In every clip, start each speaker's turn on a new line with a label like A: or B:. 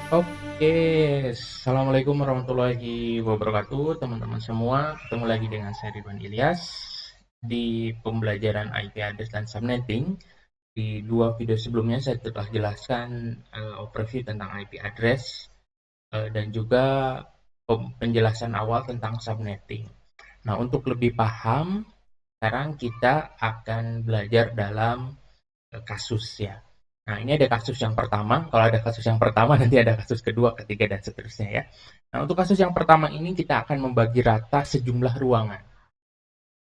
A: Oke, Assalamualaikum warahmatullahi wabarakatuh, teman-teman semua. Ketemu lagi dengan saya Ridwan Ilyas di pembelajaran IP address dan subnetting. Di dua video sebelumnya saya telah jelaskan overview tentang IP address dan juga penjelasan awal tentang subnetting. Nah, untuk lebih paham, sekarang kita akan belajar dalam kasus ya. Nah, ini ada kasus yang pertama. Kalau ada kasus yang pertama, nanti ada kasus kedua, ketiga, dan seterusnya ya. Nah, untuk kasus yang pertama ini kita akan membagi rata sejumlah ruangan.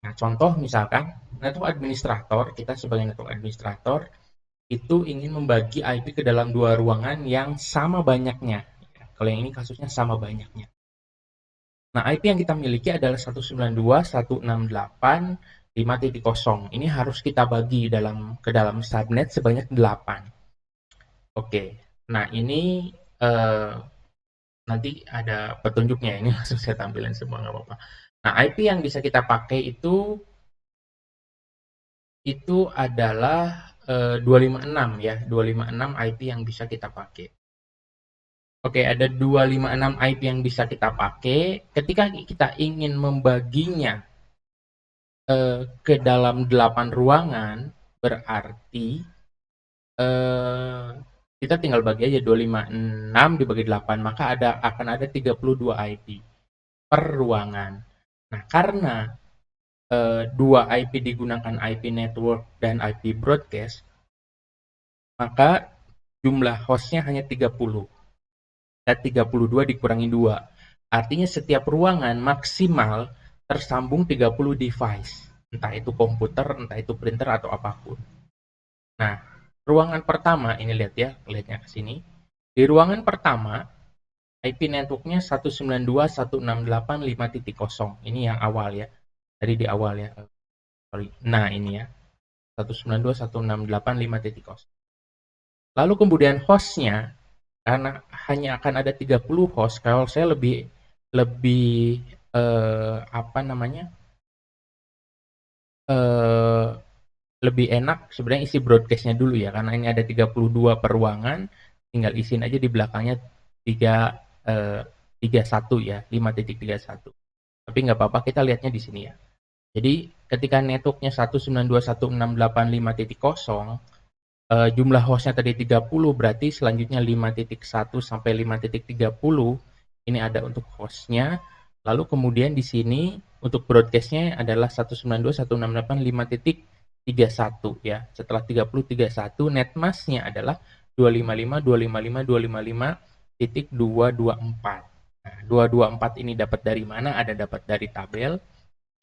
A: Nah, contoh misalkan network administrator, kita sebagai network administrator itu ingin membagi IP ke dalam dua ruangan yang sama banyaknya. Kalau yang ini kasusnya sama banyaknya. Nah, IP yang kita miliki adalah 192.168.5.0. Ini harus kita bagi ke dalam subnet sebanyak 8. Oke, nah ini eh, nanti ada petunjuknya. Ini langsung saya tampilin semua, nggak apa-apa. Nah, IP yang bisa kita pakai itu adalah 256 ya, 256 IP yang bisa kita pakai. Oke, ada 256 IP yang bisa kita pakai. Ketika kita ingin membaginya ke dalam 8 ruangan, berarti eh, kita tinggal bagi aja 256 dibagi 8, maka akan ada 32 IP per ruangan. Nah, karena dua IP digunakan IP network dan IP broadcast, maka jumlah hostnya hanya 30. Dan 32 dikurangi 2. Artinya setiap ruangan maksimal tersambung 30 device. Entah itu komputer, entah itu printer, atau apapun. Nah, ruangan pertama, ini lihat ya, lihatnya ke sini. Di ruangan pertama, IP networknya 192.168.5.0. Ini yang awal ya. Tadi di awal ya. Sorry. Nah, ini ya. 192.168.5.0. Lalu kemudian hostnya, karena hanya akan ada 30 host, kalau saya lebih lebih apa namanya? eh, Lebih enak sebenarnya isi broadcastnya dulu ya, karena ini ada 32 per ruangan, tinggal isiin aja di belakangnya 3 eh, 31 ya, 5.31. Tapi nggak apa-apa, kita lihatnya di sini ya. Jadi ketika networknya 192.168.5.0, jumlah hostnya tadi 30, berarti selanjutnya 5.1 sampai 5.30 ini ada untuk hostnya. Lalu kemudian di sini untuk broadcastnya adalah 192.168.5.31 ya. Setelah 30 31, netmasknya adalah 255.255.255.224. Nah, 224 ini dapat dari mana? Ada dapat dari tabel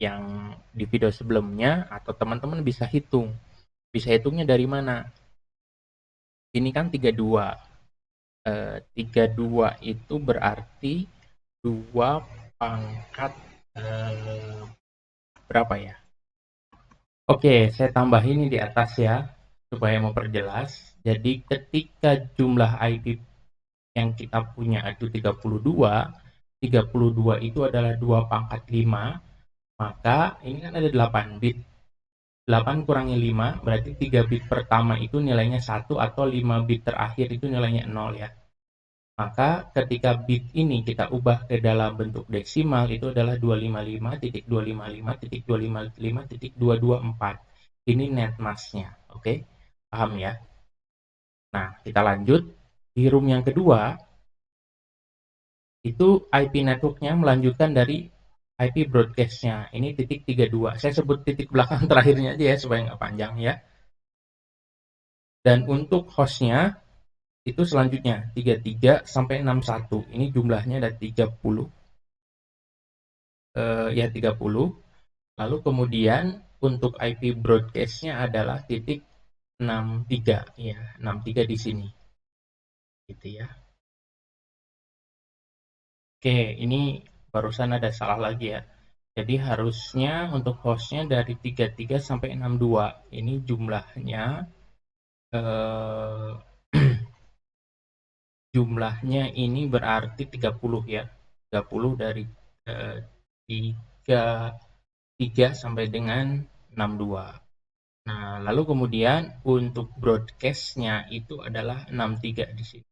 A: yang di video sebelumnya, atau teman-teman bisa hitung. Bisa hitungnya dari mana? Ini kan 32. 32 itu berarti 2 pangkat eh, berapa ya? Oke, saya tambah ini di atas ya, supaya memperjelas. Jadi ketika jumlah IP yang kita punya itu 32, 32 itu adalah 2 pangkat 5, maka ini kan ada 8 bit. 8 kurangi 5 berarti 3 bit pertama itu nilainya 1, atau 5 bit terakhir itu nilainya 0 ya. Maka ketika bit ini kita ubah ke dalam bentuk desimal, itu adalah 255.255.255.224. Ini net masknya. Oke, paham ya? Nah, kita lanjut. Di room yang kedua, itu IP networknya melanjutkan dari IP broadcastnya. Ini titik 32. Saya sebut titik belakang terakhirnya aja ya, supaya nggak panjang ya. Dan untuk hostnya, itu selanjutnya 33 sampai 61. Ini jumlahnya ada 30. Ya 30. Lalu kemudian untuk IP broadcast-nya adalah titik 63 ya, 63 di sini. Gitu ya. Oke, ini barusan ada salah lagi ya. Jadi harusnya untuk hostnya dari 33 sampai 62. Ini jumlahnya eh, jumlahnya ini berarti 30 ya. 30 dari eh, 3 sampai dengan 62. Nah, lalu kemudian untuk broadcast-nya itu adalah 63 di sini.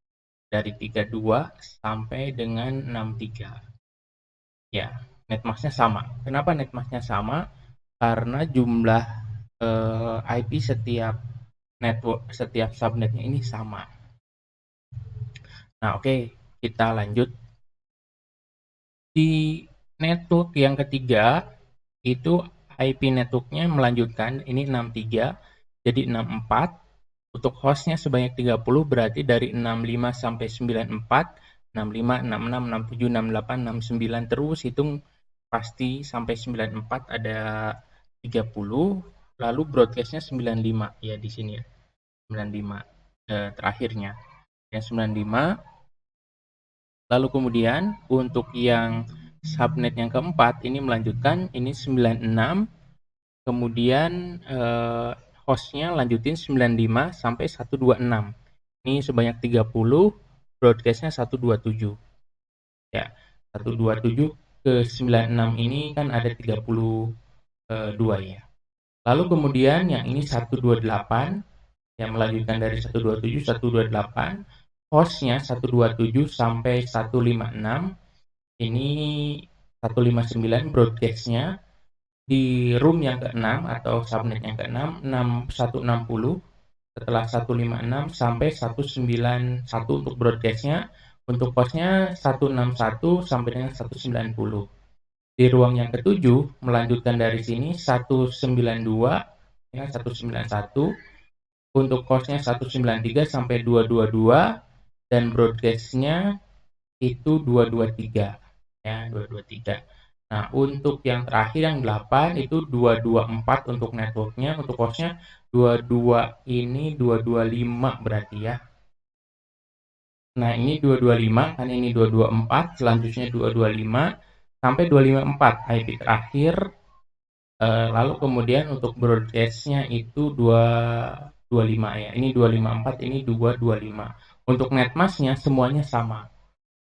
A: dari 32 sampai dengan 63. Ya, netmasknya sama. Kenapa netmasknya sama? Karena jumlah IP setiap network, setiap subnetnya ini sama. Nah, oke, kita lanjut. Di network yang ketiga, itu IP networknya melanjutkan, ini 63, jadi 64. Untuk hostnya sebanyak 30, berarti dari 65 sampai 94, 65, 66, 67, 68, 69, terus hitung pasti sampai 94 ada 30, lalu broadcastnya 95, ya di sini ya, 95 terakhirnya. Yang 95. Lalu kemudian untuk yang subnet yang keempat ini melanjutkan, ini 96, kemudian hostnya lanjutin 95 sampai 126. Ini sebanyak 30, broadcastnya 127. Ya, 127 ke 96 ini kan ada 32 ya. Lalu kemudian yang ini 128, yang melanjutkan dari 127, 128, hostnya 127 sampai 156, ini 159 broadcastnya di room yang ke-6 atau subnet yang ke-6, 160, setelah 156 sampai 191 untuk broadcastnya. Untuk hostnya 161 sampai dengan 190. Di ruang yang ke-7 melanjutkan dari sini 192 ya, 191. Untuk hostnya 193 sampai 222 dan broadcastnya itu 223 ya, 223. Nah, untuk yang terakhir yang 8 itu 224 untuk networknya, untuk hostnya 22 ini 225 berarti ya. Nah, ini 225 kan, ini 224, selanjutnya 225 sampai 254 IP terakhir. Lalu kemudian untuk broadcastnya itu 225 ya. Ini 254, ini 225. Untuk netmasknya semuanya sama.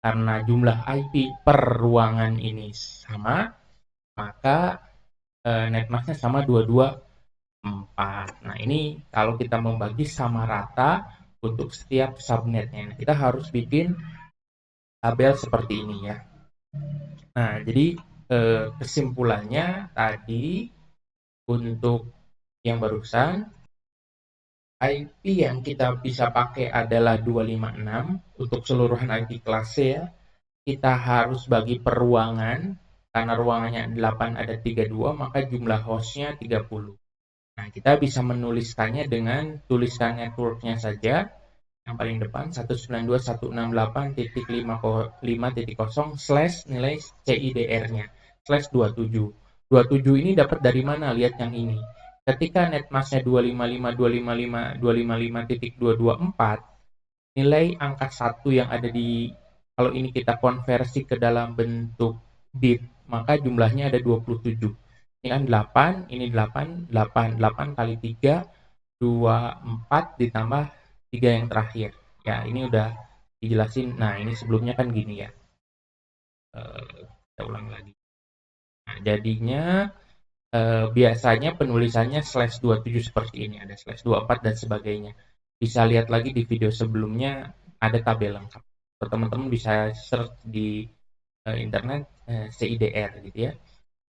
A: Karena jumlah IP per ruangan ini sama, maka netmasknya sama 224. Nah, ini kalau kita membagi sama rata untuk setiap subnetnya. Nah, kita harus bikin tabel seperti ini ya. Nah, jadi kesimpulannya tadi untuk yang barusan, IP yang kita bisa pakai adalah 256 untuk seluruhan IP kelas C ya. Kita harus bagi per ruangan, karena ruangannya 8 ada 32, maka jumlah hostnya 30. Nah, kita bisa menuliskannya dengan tulisan networknya saja. Yang paling depan 192.168.5.0 slash nilai CIDR-nya slash 27. 27 ini dapat dari mana? Lihat yang ini. Ketika netmasknya 255.255.254, nilai angka 1 yang ada di, kalau ini kita konversi ke dalam bentuk bit, maka jumlahnya ada 27. Ini kan 8, ini 8, 8, 8 kali 3, 24 ditambah 3 yang terakhir. Ya, ini udah dijelasin. Nah, ini sebelumnya kan gini ya. Kita ulang lagi. Nah, jadinya biasanya penulisannya slash 27 seperti ini. Ada slash 24 dan sebagainya. Bisa lihat lagi di video sebelumnya, ada tabel lengkap. Teman-teman bisa search di internet CIDR gitu ya.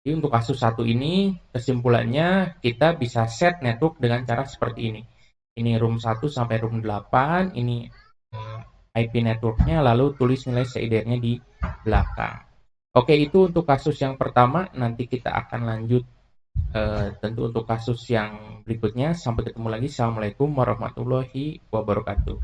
A: Jadi untuk kasus satu ini, kesimpulannya kita bisa set network dengan cara seperti ini. Ini room 1 sampai room 8, ini IP networknya, lalu tulis nilai CIDR-nya di belakang. Oke, itu untuk kasus yang pertama. Nanti kita akan lanjut tentu untuk kasus yang berikutnya. Sampai ketemu lagi. Assalamualaikum warahmatullahi wabarakatuh.